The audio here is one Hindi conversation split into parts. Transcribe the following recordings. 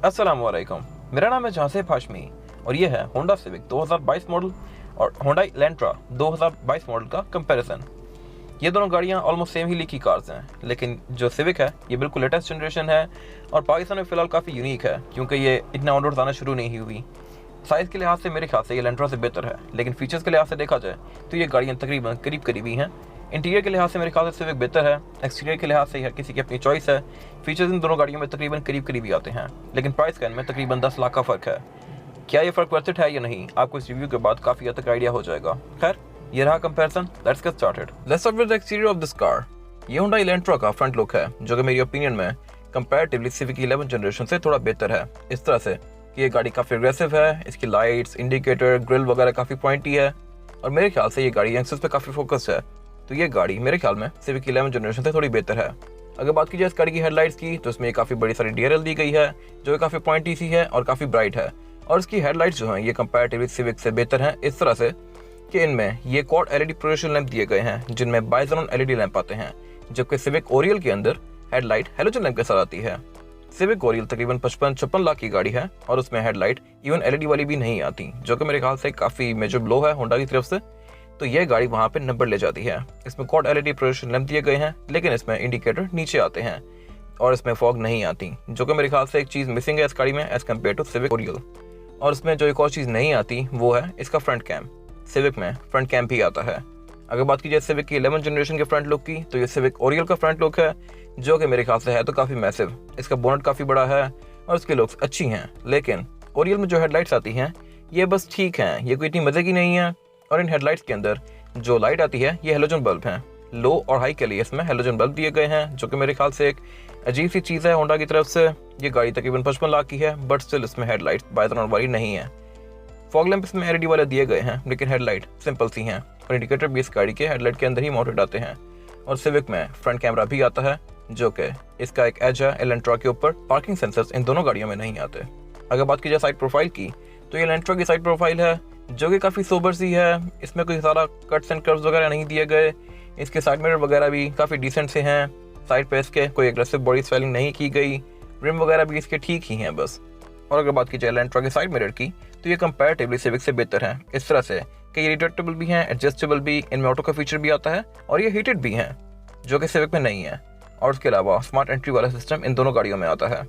अस्सलामुअलैकुम। मेरा नाम है जहांसेब हाशमी और ये है होंडा सिविक 2022 मॉडल और होंडा इलेंट्रा 2022 मॉडल का कंपैरिजन। ये दोनों गाड़ियाँ ऑलमोस्ट सेम ही लीक की कार्स हैं, लेकिन जो सिविक है ये बिल्कुल लेटेस्ट जनरेशन है और पाकिस्तान में फ़िलहाल काफ़ी यूनिक है क्योंकि ये इतना ऑन रोड आना शुरू नहीं हुई। साइज़ के लिहाज से मेरे ख्याल से ये इलेंट्रा से बेहतर है, लेकिन फीचर्स के लिहाज से देखा जाए तो ये गाड़ियाँ तकरीबन करीब ही हैं। इंटीरियर के लिहाज से मेरे ख्याल से सिविक बेहतर है, एक्सटीरियर के लिहाज से हर किसी की अपनी चॉइस है। फीचर्स इन दोनों गाड़ियों में तकरीबन करीब ही आते हैं, लेकिन प्राइस का इनमें तकरीबन 10 लाख का फ़र्क है। क्या ये फ़र्क वर्थ इट है या नहीं, आपको इस रिव्यू के बाद काफ़ी हद तक आइडिया हो जाएगा। खैर, ये रहा comparison. Let's get started. Let's start with the exterior of this car. ये होंडा इलेंट्रा का फ्रंट लुक है, जो कि मेरी ओपिनियन में कंपैरेटिवली सिविक 11 जनरेशन से थोड़ा बेहतर है। इस तरह से कि ये गाड़ी काफ़ी एग्रेसिव है, इसकी लाइट्स, इंडिकेटर, ग्रिल वगैरह काफ़ी पॉइंटी है और मेरे ख्याल से ये गाड़ी यंगस्टर्स पे काफ़ी फोकस्ड है। तो ये गाड़ी मेरे ख्याल में सिविक 11 जनरेशन से थोड़ी बेहतर है। अगर बात की जाए इस गाड़ी की हेडलाइट्स की, तो इसमें काफ़ी बड़ी सारी DRL दी गई है, जो काफ़ी पॉइंटी सी है और काफ़ी ब्राइट है। और इसकी हेडलाइट्स जो हैं ये कंपैरेटिवली सिविक से बेहतर हैं, इस तरह से कि इनमें ये क्वाड LED प्रोजेक्शन लैंप दिए गए हैं, जिनमें बाइजोन LED लैंप आते हैं, जबकि सिविक ओरियल के अंदर हेडलाइट हैलोजन लैंप के साथ आती है। सिविक ओरियल तकरीबन 55-56 लाख की गाड़ी है और उसमें हेडलाइट इवन LED वाली भी नहीं आती, जो कि मेरे ख्याल से काफ़ी मेजर ब्लो है होंडा की तरफ से। तो ये गाड़ी वहाँ पे नंबर ले जाती है। इसमें क्वाड LED प्रोजेक्शन लैंप दिए गए हैं, लेकिन इसमें इंडिकेटर नीचे आते हैं और इसमें फॉग नहीं आती, जो कि मेरे ख्याल से एक चीज़ मिसिंग है इस गाड़ी में as compare to Civic Oriel. और इसमें जो एक और चीज़ नहीं आती वो है इसका फ्रंट कैम। सिविक में फ्रंट कैम भी आता है। अगर बात की जाए सिविक की 11 जनरेशन के फ्रंट लुक की, तो ये सिविक ओरियल का फ्रंट लुक है, जो कि मेरे ख्याल से है तो काफ़ी मैसिव। इसका बोनट काफ़ी बड़ा है और उसकी लुक्स अच्छी हैं, लेकिन ओरियल में जो हेडलाइट्स आती हैं ये बस ठीक हैं, ये कोई इतनी मज़े की नहीं है। और इन हेडलाइट्स के अंदर जो लाइट आती है ये हेलोजन बल्ब हैं। लो और हाई के लिए इसमें हेलोजन बल्ब दिए गए हैं, जो कि मेरे ख्याल से एक अजीब सी चीज़ है होंडा की तरफ से। ये गाड़ी तकरीबन 55 लाख की है, बट स्टिल इसमें हेडलाइट्स बाइजोन वाली नहीं है। फॉग लैंप इसमें LED वाले दिए गए हैं, लेकिन हेडलाइट सिंपल सी हैं और इंडिकेटर भी इस गाड़ी के हेडलाइट के अंदर ही माउंटेड आते हैं। और सिविक में फ्रंट कैमरा भी आता है, जो कि इसका एक एज है इलेंट्रा के ऊपर। पार्किंग सेंसर्स इन दोनों गाड़ियों में नहीं आते। अगर बात की जाए साइड प्रोफाइल की, तो ये इलेंट्रा की साइड प्रोफाइल है, जो कि काफ़ी सोबर सी है। इसमें कोई सारा कट्स एंड कर्व्स वगैरह नहीं दिए गए। इसके साइड मिरर वगैरह भी काफ़ी डिसेंट से हैं। साइड पे इसके कोई एग्रेसिव बॉडी स्वेलिंग नहीं की गई। रिम वगैरह भी इसके ठीक ही हैं बस। और अगर बात की जाए इलेंट्रा के साइड मिरर की, तो ये कंपैरेटिवली सिविक से बेहतर है, इस तरह से कि ये रिट्रैक्टेबल भी हैं, एडजस्टेबल भी, इनमें ऑटो का फीचर भी आता है और ये हीटेड भी हैं, जो कि सिविक में नहीं है। और उसके अलावा स्मार्ट एंट्री वाला सिस्टम इन दोनों गाड़ियों में आता है।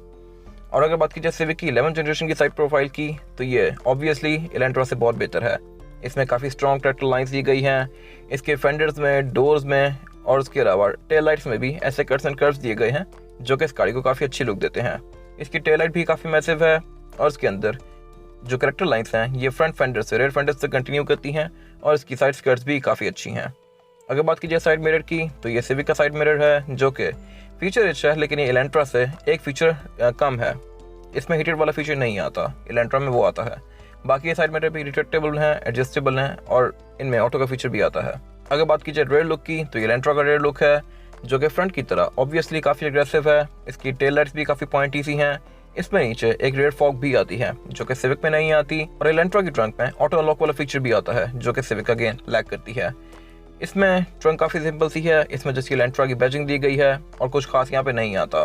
और अगर बात की जाए सिविक की 11 जनरेशन की साइड प्रोफाइल की, तो ये ऑब्वियसली इलेंट्रा से बहुत बेहतर है। इसमें काफ़ी स्ट्रॉन्ग ट्रैक्टर लाइन्स दी गई हैं, इसके फेंडर्स में, डोर्स में और उसके अलावा टेल लाइट्स में भी ऐसे कट्स एंड कर्व्स दिए गए हैं, जो कि इस गाड़ी को काफ़ी अच्छी लुक देते हैं। इसकी टेल लाइट भी काफ़ी मैसिव है और उसके अंदर जो करेक्टर लाइन्स हैं ये फ्रंट फेंडर से रेयर फेंडर से कंटिन्यू करती हैं और इसकी साइड स्कर्ट्स भी काफ़ी अच्छी हैं। अगर बात की जाए साइड मिरर की, तो ये सिविक का साइड मिरर है, जो कि फीचर रिच है, लेकिन ये इलेंट्रा से एक फीचर कम है। इसमें हीटेड वाला फीचर नहीं आता, इलेंट्रा में वो आता है। बाकी ये साइड मिरर भी रिट्रैक्टेबल हैं, एडजस्टेबल हैं और इनमें ऑटो का फीचर भी आता है। अगर बात की जाए रेयर लुक की, तो ये इलेंट्रा का रेयर लुक है, जो कि फ्रंट की तरह ऑब्वियसली काफ़ी एग्रेसिव है। इसकी टेल लाइट्स भी काफ़ी पॉइंटी सी हैं। इसमें नीचे एक रेयर फॉग भी आती है, जो कि सिविक में नहीं आती। और इलेंट्रा की ट्रंक में ऑटो अनलॉक वाला फीचर भी आता है, जो कि सिविक अगेन लैक करती है। इसमें ट्रंक काफ़ी सिंपल सी है, इसमें जिसकी इलेंट्रा की बैजिंग दी गई है और कुछ खास यहाँ पे नहीं आता।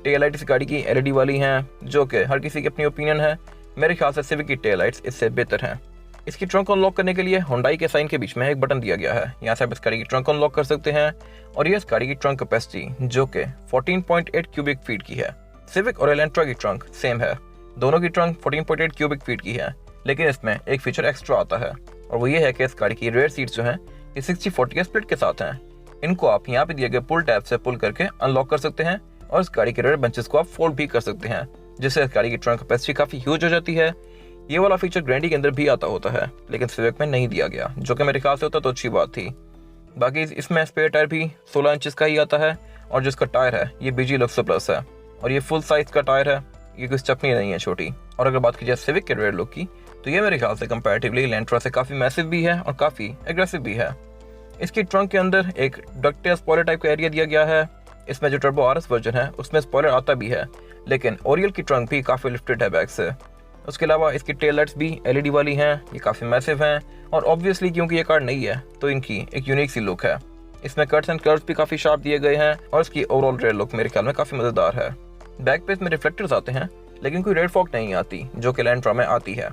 टेल लाइट इस गाड़ी की LED वाली हैं, जो कि हर किसी की अपनी ओपिनियन है। मेरे ख्याल से सिविक की टेल लाइट्स इससे बेहतर हैं। इसकी ट्रंक अनलॉक करने के लिए हुंडई के साइन के बीच में एक बटन दिया गया है, यहाँ से आप इस गाड़ी की ट्रंक अनलॉक कर सकते हैं। और ये इस गाड़ी की ट्रंक कैपेसिटी, जो कि 14.8 क्यूबिक फीट की है। सिविक और इलेंट्रा की ट्रंक सेम है, दोनों की ट्रंक 14.8 क्यूबिक फीट की है, लेकिन इसमें एक फीचर एक्स्ट्रा आता है और वो ये है कि इस गाड़ी की रेयर सीट्स जो हैं ये 60-40 स्प्लिट के साथ हैं। इनको आप यहाँ पे दिए गए पुल टैब से पुल करके अनलॉक कर सकते हैं और इस गाड़ी के रेयर बेंचेस को आप फोल्ड भी कर सकते हैं, जिससे इस गाड़ी की ट्रंक कैपेसिटी काफ़ी ह्यूज हो जाती है। ये वाला फीचर ग्रैंडी के अंदर भी आता होता है, लेकिन सिविक में नहीं दिया गया, जो कि मेरे ख्याल से होता तो अच्छी बात थी। बाकी इसमें स्पेयर टायर भी 16 इंचेस का ही आता है और जिसका टायर है ये BG लक्सर प्लस है और ये फुल साइज का टायर है, ये कोई स्टेपनी नहीं है छोटी। और अगर बात की जाए सिविक के रेयर लुक की, तो ये मेरे ख्याल से कंपैरेटिवली इलेंट्रा से काफ़ी मैसिव भी है और काफ़ी एग्रेसिव भी है। इसकी ट्रंक के अंदर एक डक्टेल स्पॉइलर टाइप का एरिया दिया गया है। इसमें जो टर्बो RS वर्जन है उसमें स्पॉइलर आता भी है, लेकिन ओरियल की ट्रंक भी काफ़ी लिफ्टेड है बैक से। उसके अलावा इसकी टेल लाइट्स भी LED वाली हैं, ये काफ़ी मैसिव हैं और ऑब्वियसली क्योंकि ये कार नई है तो इनकी एक यूनिक सी लुक है। इसमें कट्स एंड कर्व्स भी काफ़ी शार्प दिए गए हैं और इसकी ओवरऑल रेयर लुक मेरे ख्याल में काफ़ी मज़ेदार है। बैक पे इसमें रिफ्लेक्टर्स आते हैं लेकिन कोई रेड फॉग नहीं आती जो कि एलेंट्रा में आती है।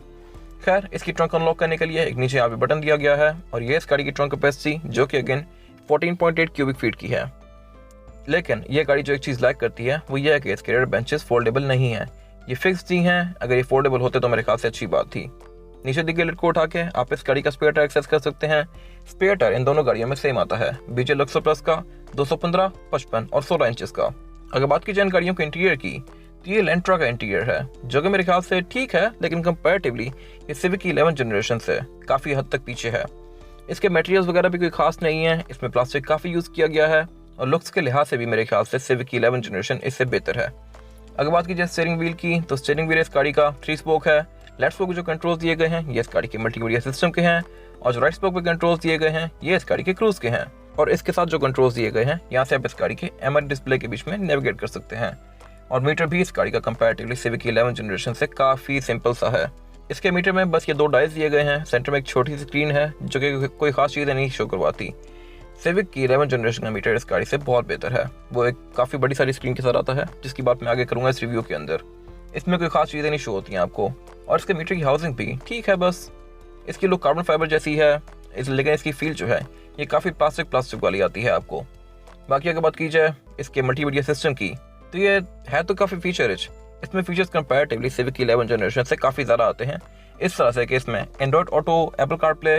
खैर, इसकी ट्रंक अनलॉक करने के लिए एक नीचे यहाँ पे बटन दिया गया है और ये इस गाड़ी की ट्रंक कैपेसिटी जो कि अगेन 14.8 क्यूबिक फीट की है। लेकिन ये गाड़ी जो एक चीज़ लैक करती है वो ये है कि इसके रेयर बेंचेस फोल्डेबल नहीं है, ये फिक्स दी हैं। अगर ये फोल्डेबल होते तो मेरे ख्याल से अच्छी बात थी। नीचे दी गई लिड को उठा के आप इस गाड़ी का स्पेयर टायर एक्सेस कर सकते हैं। स्पेयर टायर इन दोनों गाड़ियों में सेम आता है, बीजे लक्सो प्लस का 215, 55 और 16 इंचेस का। अगर बात की जाए इन गाड़ियों के इंटीरियर की तो ये एलेंट्रा का इंटीरियर है जो कि मेरे ख्याल से ठीक है, लेकिन कंपैरेटिवली ये सिविक की 11 जनरेशन से काफ़ी हद तक पीछे है। इसके मटेरियल्स वगैरह भी कोई खास नहीं है, इसमें प्लास्टिक काफ़ी यूज़ किया गया है और लुक्स के लिहाज से भी मेरे ख्याल से सिविक की 11 जनरेशन इससे बेहतर है। अगर बात की जाए स्टीयरिंग व्हील की तो स्टीयरिंग व्हील इस गाड़ी का 3 स्पोक है। लेफ्ट स्पोक जो कंट्रोल्स दिए गए हैं ये इस गाड़ी के मल्टीमीडिया सिस्टम के हैं और जो राइट स्पोक पे कंट्रोल्स दिए गए हैं ये इस गाड़ी के क्रूज के हैं। और इसके साथ जो कंट्रोल्स दिए गए हैं यहाँ से आप इस गाड़ी के एमआरआई डिस्प्ले के बीच में नेविगेट कर सकते हैं। और मीटर भी इस गाड़ी का कंपैरेटिवली सिविक की 11 जनरेशन से काफ़ी सिंपल सा है। इसके मीटर में बस ये 2 डायल्स दिए गए हैं, सेंटर में एक छोटी सी स्क्रीन है जो कि कोई खास चीज़ें नहीं शो करवाती। सिविक की 11 जनरेशन का मीटर इस गाड़ी से बहुत बेहतर है, वो एक काफ़ी बड़ी सारी स्क्रीन के साथ आता है जिसकी बात मैं आगे करूँगा इस रिव्यू के अंदर। इसमें कोई खास चीज़ें नहीं शो होती हैं आपको। और इसके मीटर की हाउसिंग भी ठीक है, बस इसकी लुक कार्बन फाइबर जैसी है लेकिन इसकी फील जो है ये काफ़ी प्लास्टिक वाली आती है आपको। बाकी अगर बात की जाए इसके मल्टीमीडिया सिस्टम की तो ये है तो काफ़ी फीचर रिच। इसमें फीचर्स कंपैरेटिवली सिविक की 11 जनरेशन से काफ़ी ज़्यादा आते हैं, इस तरह से कि इसमें एंड्रॉइड ऑटो, एप्पल कारप्ले,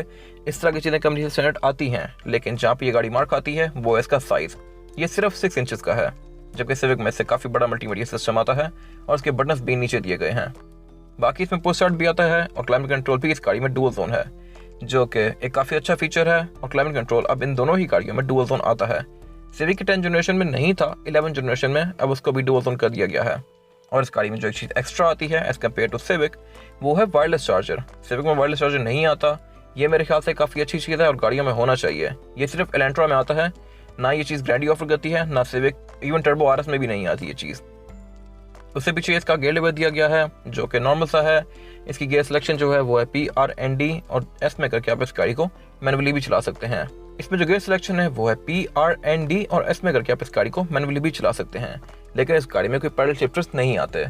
इस तरह की चीज़ें कंपनी से स्टैंडर्ड आती हैं। लेकिन जहाँ पे ये गाड़ी मार्क आती है वो इसका साइज़, ये सिर्फ 6 इंचेस का है, जबकि सिविक में से काफ़ी बड़ा मल्टीमीडिया सिस्टम आता है और उसके बटन्स भी नीचे दिए गए हैं। बाकी इसमें पुश स्टार्ट भी आता है और क्लाइमेट कंट्रोल भी इस गाड़ी में डुअल जोन है जो कि एक काफ़ी अच्छा फीचर है। और क्लाइमेट कंट्रोल अब इन दोनों ही गाड़ियों में डुअल जोन आता है। सिविक की 10 जनरेशन में नहीं था, 11 जनरेशन में अब उसको भी डुअल जोन कर दिया गया है। और इस गाड़ी में जो एक चीज़ एक्स्ट्रा आती है एज कम्पेयर टू सिविक वो है वायरलेस चार्जर। सिविक में वायरलेस चार्जर नहीं आता, ये मेरे ख्याल से काफ़ी अच्छी चीज़ है और गाड़ियों में होना चाहिए। ये सिर्फ एलेंट्रा में आता है, ना ये चीज़ ग्रैंडी ऑफर करती है, ना सिविक, इवन टर्बो आरएस में भी नहीं आती ये चीज़। उससे पीछे इसका गियर लेवल दिया गया है जो कि नॉर्मल सा है। इसकी गियर सिलेक्शन जो है वो है PRND और S में करके आप इस गाड़ी को मैनुअली भी चला सकते हैं। इसमें जो गियर सिलेक्शन है वो है PRND और S में करके आप इस गाड़ी को मैनुअली भी चला सकते हैं, लेकिन इस गाड़ी में कोई पैडल शिफ्टर्स नहीं आते।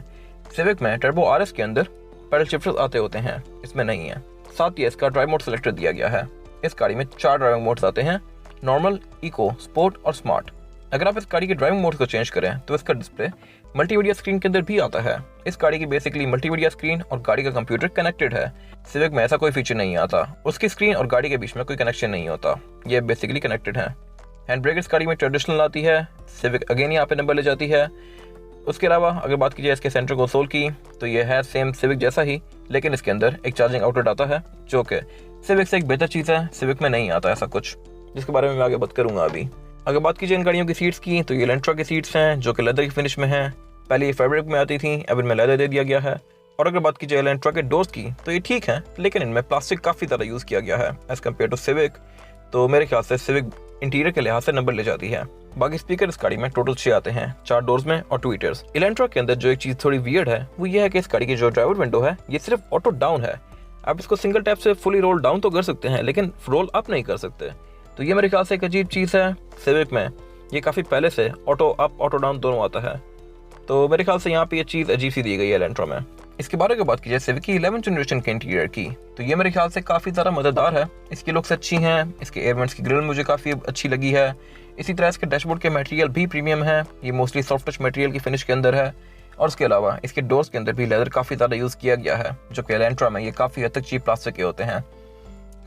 सिविक में टर्बो आरएस के अंदर पैडल शिफ्टर्स आते होते हैं, इसमें नहीं है। साथ ही इसका ड्राइव मोड सेलेक्टर दिया गया है। इस गाड़ी में 4 ड्राइविंग मोड्स आते हैं, नॉर्मल, इको, स्पोर्ट और स्मार्ट। अगर आप इस गाड़ी के ड्राइविंग मोड को चेंज करें तो इसका डिस्प्ले मल्टीमीडिया स्क्रीन के अंदर भी आता है। इस गाड़ी की बेसिकली मल्टीमीडिया स्क्रीन और गाड़ी का कंप्यूटर कनेक्टेड है। सिविक में ऐसा कोई फीचर नहीं आता, उसकी स्क्रीन और गाड़ी के बीच में कोई कनेक्शन नहीं होता, ये बेसिकली कनेक्टेड है। हैंड ब्रेक इस गाड़ी में ट्रेडिशनल आती है, सिविक अगेन यहाँ पे नंबर ले जाती है। उसके अलावा अगर बात की जाए इसके सेंटर कंसोल की तो ये है सेम सिविक जैसा ही, लेकिन इसके अंदर एक चार्जिंग आउटलेट आता है जो कि सिविक से एक बेहतर चीज़ है। सिविक में नहीं आता ऐसा कुछ, जिसके बारे में मैं आगे बात करूंगा अभी। अगर बात की जाए इन गाड़ियों की सीट्स की तो ये एलेंट्रा की सीट्स हैं जो कि लेदर की फिनिश में हैं। पहले ये फैब्रिक में आती थी, अब इनमें लेदर दे दिया गया है। और अगर बात की जाए एलेंट्रा के डोर्स की तो ये ठीक है, लेकिन इनमें प्लास्टिक काफ़ी ज़्यादा यूज़ किया गया है एज कम्पेयर टू सिविक। तो मेरे ख्याल से सिविक इंटीरियर के लिहाज से नंबर ले जाती है। बाकी स्पीकर इस गाड़ी में टोटल 6 आते हैं, 4 डोर्स में और 2 हीटर्स। एलेंट्रा के अंदर जो एक चीज़ थोड़ी वियर्ड है वो ये है कि इस गाड़ी की जो ड्राइवर विंडो है ये सिर्फ ऑटो डाउन है। आप इसको सिंगल टैप से फुली रोल डाउन तो कर सकते हैं, लेकिन रोल अप नहीं कर सकते। तो ये मेरे ख्याल से एक अजीब चीज़ है। सिविक में ये काफ़ी पहले से ऑटो अप ऑटो डाउन दोनों आता है, तो मेरे ख्याल से यहाँ पे ये चीज़ अजीब सी दी गई है एलेंट्रा में। इसके बारे में बात की जाए सिविक की 11 जनरेशन के इंटीरियर की तो ये मेरे ख्याल से काफ़ी ज़्यादा मज़ेदार है। इसकी लुक्स अच्छी हैं, इसके एयरवेंट्स की ग्रिल मुझे काफ़ी अच्छी लगी है। इसी तरह इसके डैशबोर्ड के मटेरियल भी प्रीमियम है, ये मोस्टली सॉफ्ट टच मटेरियल की फिनिश के अंदर है। और उसके अलावा इसके डोर्स के अंदर भी लेदर काफ़ी ज़्यादा यूज़ किया गया है, जो कि एलेंट्रा में ये काफ़ी हद तक चीप प्लास्टिक के होते हैं।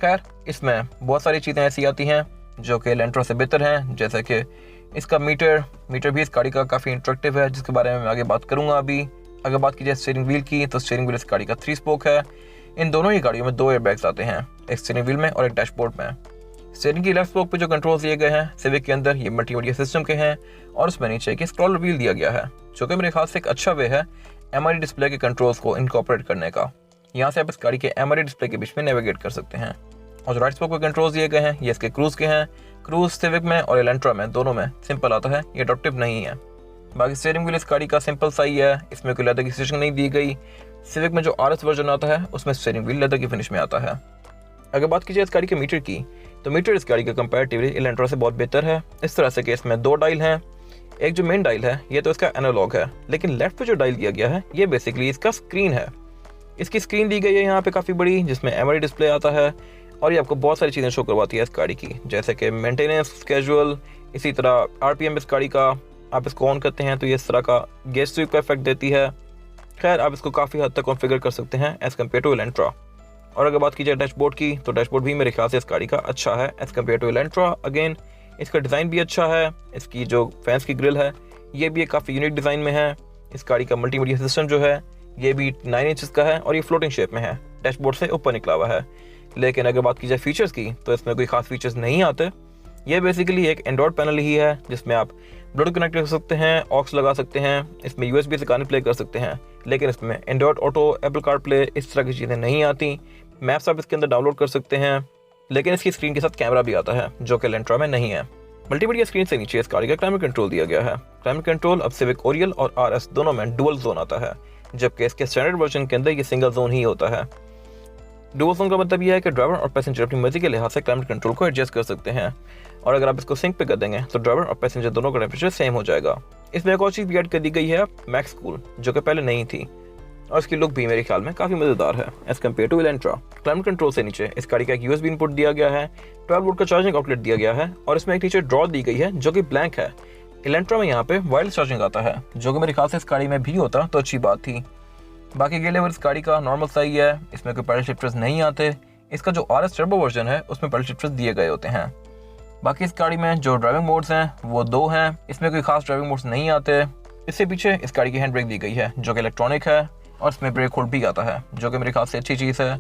खैर, इसमें बहुत सारी चीज़ें ऐसी आती हैं जो कि एलेंट्रा से बेहतर हैं, जैसे कि इसका मीटर भी इस गाड़ी का काफ़ी इंटरेक्टिव है, जिसके बारे में मैं आगे बात करूँगा अभी। अगर बात की जाए स्टीयरिंग व्हील की तो स्टीयरिंग व्हील इस गाड़ी का 3 स्पोक है। इन दोनों ही गाड़ियों में 2 एयरबैग्स आते हैं, एक स्टीयरिंग व्हील में और एक डैशबोर्ड में। स्टीयरिंग की लेफ्ट स्पोक पे जो कंट्रोल्स दिए गए हैं सिविक के अंदर ये मल्टीमीडिया सिस्टम के हैं और उसमें नीचे एक स्क्रॉलर व्हील दिया गया है, जो कि मेरे ख्याल से एक अच्छा वे है एमआरआई डिस्प्ले के कंट्रोल्स को इनकॉर्पोरेट करने का। यहाँ से आप इस गाड़ी के एमआरआई डिस्प्ले के बीच में नेविगेट कर सकते हैं। और जो राइट स्पोक पे कंट्रोल्स दिए गए हैं ये इसके क्रूज के हैं। क्रूज सिविक में और एलेंट्रा में दोनों में सिंपल आता है, ये अडॉप्टिव नहीं है। बाकी स्टीयरिंग व्हील इस गाड़ी का सिंपल सा ही है, इसमें कोई लेदर की फिनिशिंग नहीं दी गई। सिविक में जो आरएस वर्जन आता है उसमें स्टीयरिंग व्हील लेदर की फिनिश में आता है। अगर बात की जाए इस गाड़ी के मीटर की तो मीटर इस गाड़ी का कंपैरेटिवली एलेंट्रा से बहुत बेहतर है, इस तरह से कि इसमें 2 डायल हैं। एक जो मेन डायल है ये तो इसका एनालॉग है, लेकिन लेफ्ट पे जो डायल दिया गया है ये बेसिकली इसका स्क्रीन है। इसकी स्क्रीन दी गई है यहाँ पे काफ़ी बड़ी, जिसमें एमआरआई डिस्प्ले आता है और ये आपको बहुत सारी चीज़ें शो करवाती है इस गाड़ी की, जैसे कि मेंटेनेंस स्केजुअल, इसी तरह आरपीएम इस गाड़ी का। आप इसको ऑन करते हैं तो ये इस तरह का गेट स्वीप का इफेक्ट देती है। खैर आप इसको काफ़ी हद तक कॉन्फ़िगर कर सकते हैं एज़ कम्पेयर टू इलेंट्रा। और अगर बात की जाए डैशबोर्ड की, तो डैशबोर्ड भी मेरे ख्याल से इस गाड़ी का अच्छा है as compare to Elantra. Again इसका डिज़ाइन भी अच्छा है, इसकी जो फैंस की ग्रिल है ये भी काफ़ी यूनिक डिज़ाइन में है। इस गाड़ी का मल्टीमीडिया सिस्टम जो है ये भी 9 इंचज़ का है और ये फ्लोटिंग शेप में है, डैशबोर्ड से ऊपर निकला हुआ है। लेकिन अगर बात की जाए फीचर्स की तो इसमें कोई खास फीचर्स नहीं आते। ये बेसिकली एक एंड्रॉयड पैनल ही है जिसमें आप ब्लूटूथ कनेक्ट कर सकते हैं, ऑक्स लगा सकते हैं, इसमें यूएसबी से गाने प्ले कर सकते हैं, लेकिन इसमें Android auto, Apple car play इस तरह की चीज़ें नहीं आती। मैप्स आप इसके अंदर डाउनलोड कर सकते हैं, लेकिन इसकी स्क्रीन के साथ कैमरा भी आता है जो कि इलेंट्रा में नहीं है। मल्टीमीडिया स्क्रीन से नीचे इस गाड़ी का क्लाइमेट कंट्रोल दिया गया है। क्लाइमेट कंट्रोल अब सिविक ओरियल और आरएस दोनों में डुअल जोन आता है, जबकि इसके स्टैंडर्ड वर्जन के अंदर ये सिंगल जोन ही होता है। डुअल जोन का मतलब यह है कि ड्राइवर और पैसेंजर अपनी मर्जी के लिहाज से क्लाइमेट कंट्रोल को एडजस्ट कर सकते हैं, और अगर आप इसको सिंक पे कर देंगे तो ड्राइवर और पैसेंजर दोनों का टेम्परेचर सेम हो जाएगा। इसमें एक और चीज़ भी ऐड कर दी गई है मैक्स कूल, जो कि पहले नहीं थी, और इसकी लुक भी मेरे ख्याल में काफ़ी मज़ेदार है as compare to Elantra. Climate control से नीचे इस गाड़ी का एक यूएसबी इनपुट दिया गया है, 12 वोल्ट का चार्जिंग आउटलेट दिया गया है, और इसमें एक नीचे ड्रॉ दी गई है जो कि ब्लैंक है। इलेंट्रा में यहाँ पे वायरलेस चार्जिंग आता है, जो कि मेरे ख्याल से इस गाड़ी में भी होता तो अच्छी बात थी। बाकी गियर लेवर इस गाड़ी का नॉर्मल सही है, इसमें कोई पैडल शिफ्टर्स नहीं आते। इसका जो आरएस टर्बो वर्जन है उसमें पैडल शिफ्टर्स दिए गए होते हैं। बाकी इस गाड़ी में जो ड्राइविंग मोड्स हैं वो 2 हैं, इसमें कोई खास ड्राइविंग मोड्स नहीं आते। इससे पीछे इस गाड़ी की हैंड ब्रेक दी गई है जो कि इलेक्ट्रॉनिक है, और इसमें ब्रेक होल्ड भी आता है जो कि मेरे ख्याल से अच्छी चीज़ है।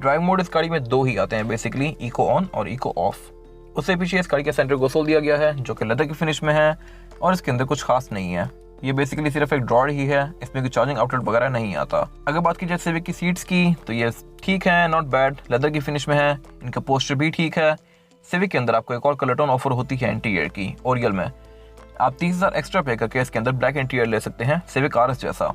ड्राइविंग मोड इस गाड़ी में 2 ही आते हैं बेसिकली, इको ऑन और इको ऑफ। उससे पीछे इस गाड़ी का सेंटर कंसोल दिया गया है जो कि लेदर की फिनिश में है, और इसके अंदर कुछ खास नहीं है, ये बेसिकली सिर्फ एक ड्रॉर ही है, इसमें कोई चार्जिंग आउटलेट वगैरह नहीं आता। अगर बात की जाए सिविक की सीट्स की तो ये ठीक है, नॉट बैड, लेदर की फिनिश में है, इनका पोस्टर भी ठीक है। सिविक के अंदर आपको एक और कलर टोन ऑफर होती है इंटीरियर की, ओरियल में आप 30,000 एक्स्ट्रा पे करके इसके अंदर ब्लैक इंटीरियर ले सकते हैं सिविक आरएस जैसा।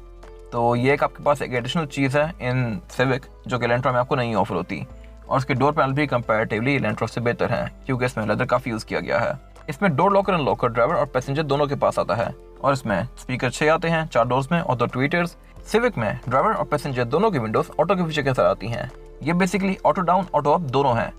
तो ये एक आपके पास एक एडिशनल चीज़ है इन सिविक जो कि इलेंट्रा में आपको नहीं ऑफर होती, और इसके डोर पैनल भी कंपैरेटिवली इलेंट्रा से बेहतर है क्योंकि इसमें लेदर काफ़ी यूज़ किया गया है। इसमें door locker and locker driver और पैसेंजर दोनों के पास आता है, और इसमें स्पीकर 6 आते हैं 4 डोर्स में और 2 ट्वीटर्स। सिविक में ड्राइवर और पैसेंजर दोनों की विंडोज ऑटो के फीचर के साथ आती हैं, ये basically auto down auto up दोनों हैं।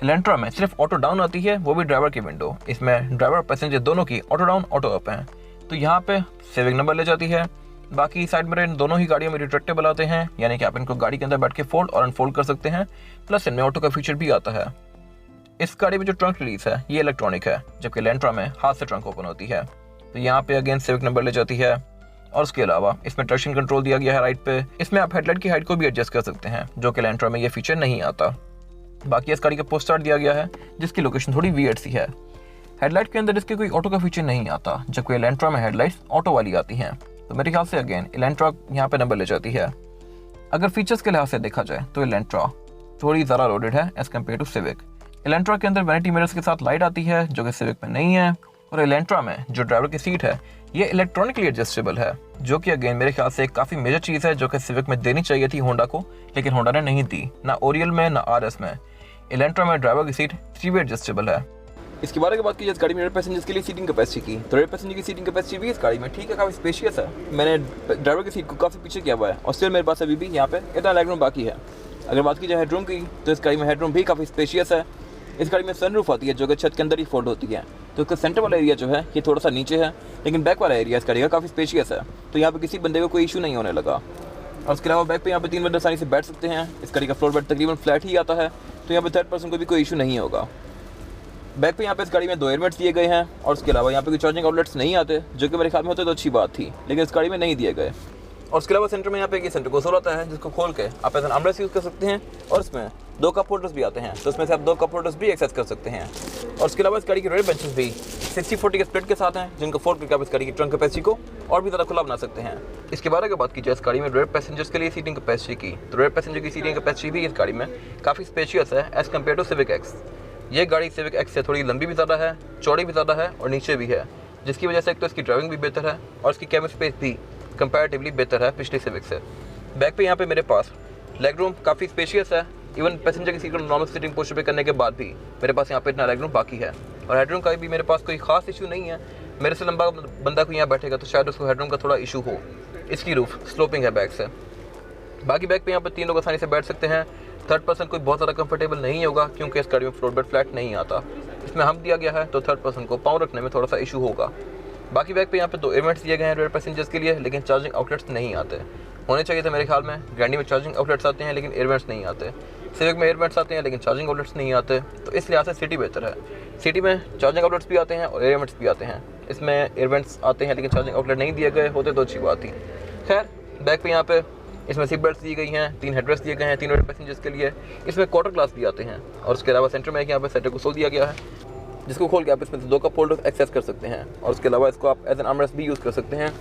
इलेंट्रा में सिर्फ ऑटो डाउन आती है, वो भी ड्राइवर की विंडो। इसमें ड्राइवर और पैसेंजर दोनों की ऑटो डाउन ऑटो अप हैं, तो यहाँ पे सिविक नंबर ले जाती है। बाकी साइड मिरर इन दोनों ही गाड़ियों में रिट्रैक्टेबल आते हैं, यानी कि आप इनको गाड़ी के अंदर बैठ के फोल्ड और अनफोल्ड कर सकते हैं, प्लस इनमें ऑटो का फीचर भी आता है। इस गाड़ी में जो ट्रंक रिलीज है ये इलेक्ट्रॉनिक है, जबकि इलेंट्रा में हाथ से ट्रंक ओपन होती है। तो यहाँ पे अगेन सिविक नंबर ले जाती है, और उसके अलावा इसमें ट्रैक्शन कंट्रोल दिया गया है राइट पे। इसमें आप हेडलाइट की हाइट को भी एडजस्ट कर सकते हैं, जो कि इलेंट्रा में ये फीचर नहीं आता। बाकी इस गाड़ी का पोस्ट स्टार्ट दिया गया है जिसकी लोकेशन थोड़ी वियर्ड सी है। हेडलाइट के अंदर इसके कोई ऑटो का फीचर नहीं आता, जबकि इलेंट्रा में हेडलाइट्स ऑटो वाली आती हैं। तो मेरे ख्याल से अगेन इलेंट्रा यहाँ पे नंबर ले जाती है। अगर फीचर्स के लिहाज से देखा जाए तो इलेंट्रा थोड़ी ज़्यादा लोडेड है as compare to Civic. Elantra के अंदर वैनिटी मिरर्स के साथ लाइट आती है जो कि सिविक में नहीं है, और इलेंट्रा में जो ड्राइवर की सीट है ये इलेक्ट्रॉनिकली एडजस्टेबल है, जो कि अगेन मेरे ख्याल से एक काफ़ी मेजर चीज़ है जो कि सिविक में देनी चाहिए थी होंडा को, लेकिन होंडा ने नहीं दी, ना ओरियल में ना आरएस में। इलेंट्रा में ड्राइवर की सीट 3 वे एडजस्टेबल है। इसके बारे में बात की जाए गाड़ी में रेयर पैसेंजर्स के लिए सीटिंग कैपेसिटी की, तो रेयर पैसेंजर की सीटिंग कैपेसिटी भी इस गाड़ी में ठीक है, काफ़ी स्पेशियस है। मैंने ड्राइवर की सीट को काफ़ी पीछे किया हुआ है, और स्टिल मेरे पास अभी भी यहाँ पे इतना लेग रूम बाकी है। अगर बात की जाए हेडरूम की तो इस गाड़ी में हेडरूम भी काफ़ी स्पेशियस है। इस गाड़ी में सनरूफ आती है जो कि छत के अंदर ही फोल्ड होती है, तो इसका सेंटर वाला एरिया जो है ये थोड़ा सा नीचे है, लेकिन बैक वाला एरिया इस गाड़ी का काफ़ी स्पेशियस है, तो यहाँ पे किसी बंदे को कोई इशू नहीं होने लगा। और उसके अलावा बैक पे यहाँ पे 3 बंदे आसानी से बैठ सकते हैं। इस गाड़ी का फ्लोर बेड तकरीबन फ्लैट ही आता है, तो यहाँ पे 3rd पर्सन को भी कोई इशू नहीं होगा। बैक पे यहाँ पे इस गाड़ी में 2 एयरमेट्स दिए गए हैं, और उसके अलावा यहाँ पे कोई चार्जिंग आउटलेट्स नहीं आते, जो कि मेरे ख्याल में होते तो अच्छी बात थी, लेकिन इस गाड़ी में नहीं दिए गए। और उसके अलावा सेंटर में यहाँ पे एक सेंटर कंसोल आता है जिसको खोल के आप एज एन आर्मरेस्ट यूज़ कर सकते हैं, और इसमें 2 कप होल्डर्स भी आते हैं, तो इसमें से आप 2 कप होल्डर्स भी एक्सेस कर सकते हैं। और उसके अलावा इस गाड़ी की रेयर बेंचेस भी 60-40 के स्प्लिट के साथ हैं, जिनको फोल्ड करके आप इस गाड़ी की ट्रंक कैपेसिटी को और भी ज़्यादा खुला बना सकते हैं। इसके बारे में बात की जाए इस गाड़ी में रेयर पैसेंजर्स के लिए सीटिंग कैपेसिटी की, तो रेयर पैसेंजर की सीटिंग कैपेसिटी भी इस गाड़ी में काफ़ी स्पेशियस है as compare to Civic X. ये गाड़ी सिविक एक्स से थोड़ी लंबी भी ज़्यादा है, चौड़ी भी ज़्यादा है और नीचे भी है, जिसकी वजह से एक तो इसकी ड्राइविंग भी बेहतर है और इसकी कैबिन स्पेस भी कंपैरेटिवली बेहतर है पिछले सिविक से। बैक पे यहाँ पे मेरे पास लेग रूम काफ़ी स्पेशियस है, इवन पैसेंजर की सीट को नॉर्मल सीटिंग पोस्टर पे करने के बाद भी मेरे पास यहाँ पे इतना लेग रूम बाकी है। और हेडरूम का भी मेरे पास कोई खास इशू नहीं है, मेरे से लंबा बंदा कोई यहाँ बैठेगा तो शायद उसको हेडरूम का थोड़ा इशू हो। इसकी रूफ स्लोपिंग है बैक से। बाकी बैक पे यहाँ पे 3 लोग आसानी से बैठ सकते हैं। थर्ड पर्सन कोई बहुत ज़्यादा कंफर्टेबल नहीं होगा क्योंकि इस गाड़ी में फ्लोर बेड फ्लैट नहीं आता। इसमें हम दिया गया है तो थर्ड पर्सन को पाँव रखने में थोड़ा सा इशू होगा। बाकी बैक पे यहाँ पे 2 एयर वेंट्स दिए गए हैं रेयर पैसेंजर्स के लिए, लेकिन चार्जिंग आउटलेट्स नहीं आते। होने चाहिए थे मेरे ख्याल में। ग्रैंडी में चार्जिंग आउटलेट्स आते हैं लेकिन एयर वेंट्स नहीं आते। सिविक में एयर वेंट्स आते हैं लेकिन चार्जिंग आउटलेट्स नहीं आते। तो इस लिहाज से सिटी बेहतर है। सिटी में चार्जिंग आउटलेट्स भी आते हैं और एयर वेंट्स भी आते हैं। इसमें एयर वेंट्स आते हैं लेकिन चार्जिंग आउटलेट नहीं दिए गए होते तो अच्छी बात थी। खैर बैक पे यहाँ पे इसमें सीट बेल्ट दी गई हैं, 3 हेडरेस्ट दिए गए हैं 3 रेयर पैसेंजर्स के लिए। इसमें क्वार्टर ग्लास भी आते हैं और उसके अलावा सेंटर में यहाँ पे सेंटर कंसोल दिया गया है जिसको खोल के आप इसमें से 2 कप होल्डर एक्सेस कर सकते हैं और उसके अलावा इसको आप एज एन आर्मरेस्ट भी यूज़ कर सकते हैं।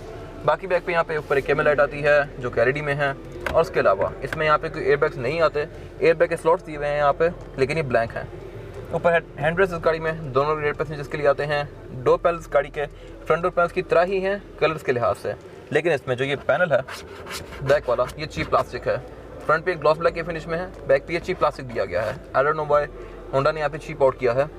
बाकी बैक पे यहाँ पे ऊपर एक कैमल लाइट आती है जो कि LED में है और उसके अलावा इसमें यहाँ पे कोई एयरबैग्स नहीं आते। एयरबैग के स्लॉट्स दिए हुए हैं यहाँ पे लेकिन ये ब्लैंक हैं। ऊपर हैंड रेस्ट इस गाड़ी में दोनों रेयर पैसेंजर्स के लिए आते हैं। डोर पैनल्स गाड़ी के फ्रंट डोर पैनल्स की तरह ही हैं कलर्स के लिहाज से, लेकिन इसमें जो ये पैनल है बैक वाला ये चीप प्लास्टिक है। फ्रंट पे ग्लॉस ब्लैक के फिनिश में है, बैक पे ये चीप प्लास्टिक दिया गया है। I don't know why Honda ने यहाँ पे चीप आउट किया है।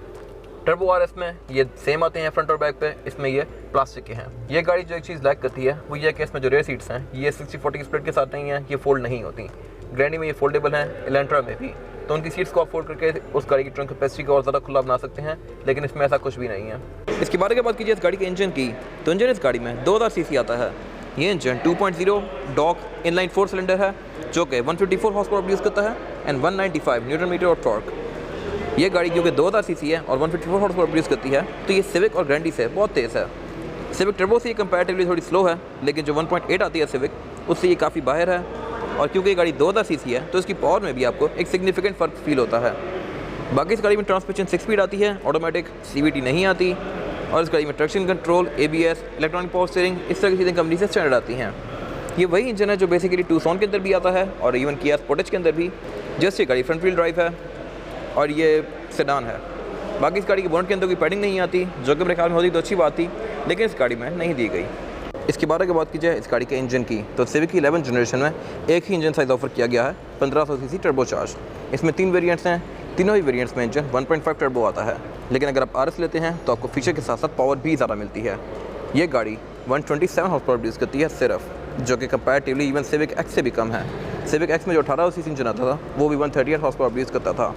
टर्बो RS में ये सेम आते हैं फ्रंट और बैक पे, इसमें ये प्लास्टिक के हैं। ये गाड़ी जो एक चीज़ लैक करती है वो ये है कि इसमें जो रेयर सीट्स हैं ये 60-40 स्प्लिट के साथ नहीं है, ये फोल्ड नहीं होती। ग्रैंडी में ये फोल्डेबल हैं, एलेंट्रा में भी, तो उनकी सीट्स को आप फोल्ड करके उस गाड़ी की ट्रंक कैपेसिटी को और ज़्यादा खुला बना सकते हैं, लेकिन इसमें ऐसा कुछ भी नहीं है। इसके बारे में बात कीजिए इस गाड़ी के इंजन की, तो इंजन इस गाड़ी में 2000 cc आता है। ये इंजन 2.0 डॉक इनलाइन 4 सिलेंडर है जो कि 154 हॉर्स पावर प्रोड्यूस करता है and 195 newton metre of torque. ये गाड़ी क्योंकि 2000 cc है और 154 हॉर्स पावर प्रोड्यूस करती है तो ये सिविक और ग्रैंडी से बहुत तेज़ है। सिविक टर्बो से ये कंपैरेटिवली थोड़ी स्लो है, लेकिन जो 1.8 आती है सिविक उससे ये काफ़ी बाहर है। और क्योंकि ये गाड़ी 2000 cc है तो इसकी पावर में भी आपको एक सिग्निफिकेंट फ़र्क फील होता है। बाकी इस गाड़ी में ट्रांसमिशन 6 स्पीड आती है, ऑटोमेटिक CVT नहीं आती। और इस गाड़ी में traction control, ABS, electronic power steering इस तरह की चीज़ें कंपनी से स्टैंडर्ड आती हैं। ये वही इंजन है जो बेसिकली टूसॉन के अंदर भी आता है और इवन किया स्पोर्टेज के अंदर भी। जस्ट ये गाड़ी फ्रंट व्हील ड्राइव है और ये सेडान है। बाकी इस गाड़ी के बोनट के अंदर कोई पैडिंग नहीं आती, जो कि मेरे ख्याल में होती तो अच्छी बात थी, लेकिन इस गाड़ी में नहीं दी गई। इसके बारे में बात की जाए इस गाड़ी के इंजन की, तो सिविक की 11 जनरेशन में एक ही इंजन साइज़ ऑफर किया गया है 1500 cc टर्बो चार्ज। इसमें 3 वेरिएंट्स हैं, तीनों ही वेरिएंट्स में इंजन 1.5 टर्बो आता है, लेकिन अगर आप RS लेते हैं तो आपको फीचर के साथ साथ पावर भी ज़्यादा मिलती है। ये गाड़ी 127 हॉर्स पावर प्रोड्यूस करती है सिर्फ, जो कि कंपैरेटिवली इवन सिविक एक्स से भी कम है। सिविक एक्स में जो 1800 cc इंजन आता था वो भी 138 हॉर्स पावर प्रोड्यूस करता था।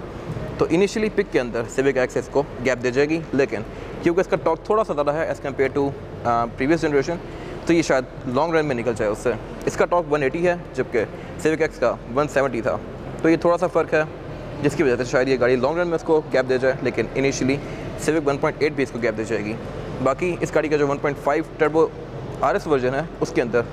तो इनिशियली पिक के अंदर सिविक एक्सेस को गैप दे जाएगी, लेकिन क्योंकि इसका टॉर्क थोड़ा सा ज़्यादा है as compare to previous generation, तो ये शायद लॉन्ग रन में निकल जाए उससे। इसका टॉर्क 180 है जबकि सिविक एक्स का 170 था, तो ये थोड़ा सा फ़र्क है जिसकी वजह से शायद ये गाड़ी लॉन्ग रन में इसको गैप दे जाए, लेकिन इनिशियली सिविक 1.8 भी इसको गैप दे जाएगी। बाकी इस गाड़ी का जो 1.5 टर्बो RS वर्जन है उसके अंदर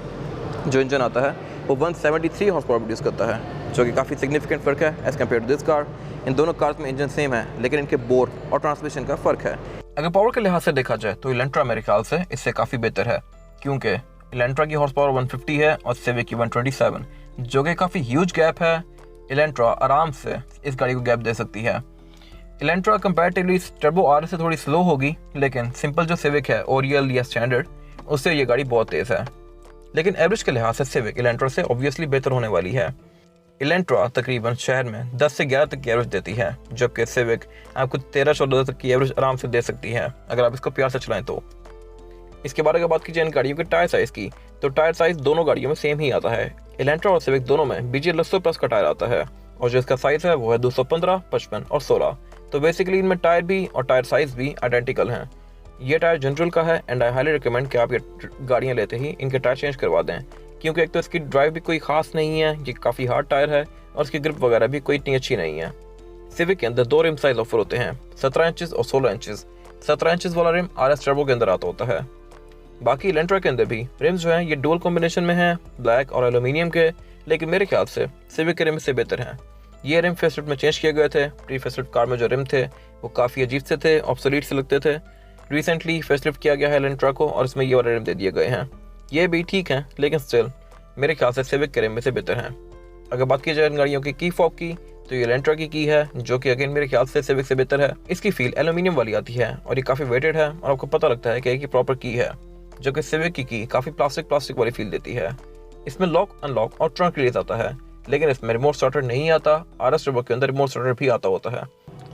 जो इंजन आता है वो 173 हॉर्स पावर प्रोड्यूस करता है, जो कि काफ़ी सिग्निफिकेंट फ़र्क है as compare to this car. इन दोनों कार्स में इंजन सेम है, लेकिन इनके बोर और ट्रांसमिशन का फ़र्क है। अगर पावर के लिहाज से देखा जाए तो इलेंट्रा मेरे ख्याल से इससे काफ़ी बेहतर है, क्योंकि इलेंट्रा की हॉर्स पावर 150 है और सिविक की 127, जो कि काफ़ी ह्यूज गैप है। इलेंट्रा आराम से इस गाड़ी को गैप दे सकती है। इलेंट्रा कंपैरेटिवली टर्बो RS से थोड़ी स्लो होगी, लेकिन सिंपल जो सिविक है ओरियल या स्टैंडर्ड उससे ये गाड़ी बहुत तेज़ है। लेकिन एवरेज के लिहाज से सिविक इलेंट्रा से ऑब्वियसली बेहतर होने वाली है। इलेंट्रा तकरीबन शहर में 10 से 11 तक की एवरेज देती है, जबकि सिविक आपको 13-14 तक की एवरेज आराम से दे सकती है अगर आप इसको प्यार से चलाएं तो। इसके बारे में बात की जाए इन गाड़ियों के टायर साइज़ की, तो टायर साइज़ दोनों गाड़ियों में सेम ही आता है। इलेंट्रा और सिविक दोनों में BJ 100+ का टायर आता है और जो इसका साइज़ है वो है 215, 55 और 16। तो बेसिकली इनमें टायर भी और टायर साइज़ भी आइडेंटिकल हैं। ये टायर जनरल का है एंड आई हाईली रिकमेंड कि आप ये गाड़ियाँ लेते ही इनके टायर चेंज करवा दें, क्योंकि एक तो इसकी ड्राइव भी कोई खास नहीं है, ये काफ़ी हार्ड टायर है और इसकी ग्रिप वगैरह भी कोई इतनी अच्छी नहीं है। सिविक के अंदर 2 रिम साइज ऑफर होते हैं, 17 इंचेस और 16 इंचेस। 17 इंचेस वाला रिम RS टर्बो के अंदर आता होता है। बाकी इलेंट्रा के अंदर भी रिम्स जो हैं ये डुअल कॉम्बिनेशन में हैं, ब्लैक और एल्यूमिनियम के, लेकिन मेरे ख्याल से सिविक के रिम से बेहतर हैं। ये रिम फेसलिफ्ट में चेंज किए गए थे। प्री फेसलिफ्ट कार में जो रिम थे वो काफ़ी अजीब से थे, ऑब्सोलीट से लगते थे। रिसेंटली फेसलिफ्ट किया गया है इलेंट्रा को और इसमें ये वाले रिम दे दिए गए हैं। ये भी ठीक हैं, लेकिन स्टिल मेरे ख्याल से सिविक के रिम में से बेहतर हैं। अगर बात की जाए इन गाड़ियों की फॉब की, तो ये इलेंट्रा की है, जो कि अगेन मेरे ख्याल से सिविक से बेहतर है। इसकी फील एल्यूमिनियम वाली आती है और ये काफ़ी वेटेड है और आपको पता लगता है कि एक प्रॉपर की है, जो कि सिविक की काफ़ी प्लास्टिक वाली फील देती है। इसमें लॉक अनलॉक और ट्रंक रिलीज आता है, लेकिन इसमें रिमोट स्टार्टर नहीं आता। RS टर्बो के अंदर रिमोट स्टार्टर भी आता होता है।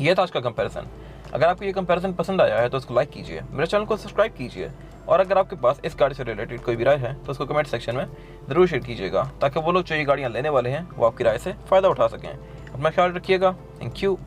यह था आज का कंपैरिजन। अगर आपको ये कंपैरिजन पसंद आया है तो इसको लाइक कीजिए, मेरे चैनल को सब्सक्राइब कीजिए और अगर आपके पास इस गाड़ी से रिलेटेड कोई भी राय है तो उसको कमेंट सेक्शन में ज़रूर शेयर कीजिएगा, ताकि वो लोग जो ये गाड़ियाँ लेने वाले हैं वो आपकी राय से फ़ायदा उठा सकें। अपना ख्याल रखिएगा। Thank you.